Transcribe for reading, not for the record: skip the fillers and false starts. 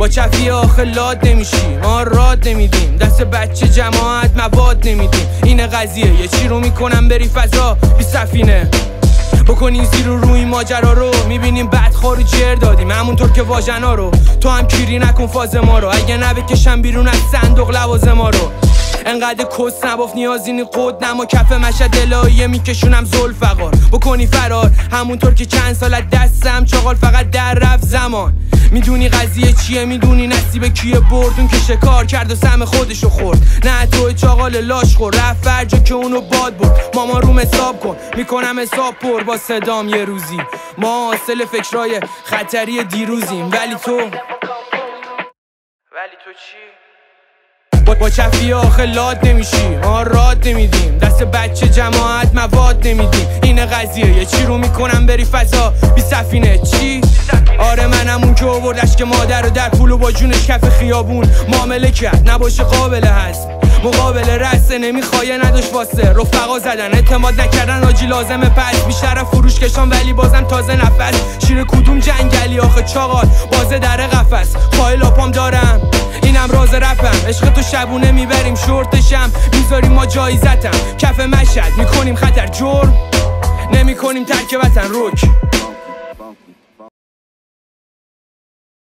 با چفی آخه لاد نمیشی، ما راد نمیدیم، دست بچه جماعت مواد نمیدیم. این قضیه یه چی رو میکنم بری فضا بی سفینه، بکنین زیر روی ماجرا رو. میبینیم بدخوار جر دادیم همونطور که واژنا رو. تو هم کیری نکن فاز ما رو، اگه نبکشم بیرون از صندوق لوازم ما رو. انقدر کس نباف نیازینی قد نما، کف مشهد الهیه میکشونم زلفقار. بکنی فرار همونطور که چند سالت دستم چاقال، فقط در رفت زمان. میدونی قضیه چیه، میدونی نصیب کیه بردون که شکار کرد و سهم خودشو خورد. نه تو چاقال لاش خور رفت فرجا که اونو باد برد. ماما روم حساب کن میکنم حساب پر با صدام یه روزی. ما حاصل فکرای خطری دیروزیم، ولی تو چی؟ با چفی آخه لاد نمیشی، ما راد نمیدیم، دست بچه جماعت مواد نمیدیم. این قضیه یه چی رو میکنم بری فضا بی سفینه. چی؟ آره منم اون که آوردش که مادر رو در پول و با جونش کف خیابون معامله کرد. نباشه قابل هست مقابل رسته، نمیخوایه نداشت واسه رفقا زدن، اعتماد نکردن آجی لازمه پس. بیشتر فروش کشان ولی بازم تازه نفس. شیر کدوم جنگلی آخه چاقال بازه در قفس. فایل آپام دارم اینم راز رپم، عشق تو شبونه میبریم شورتشم میذاریم ما جایزتم. کف مشهد میکنیم خطر جرم، نمیکنیم ترک وطن رک.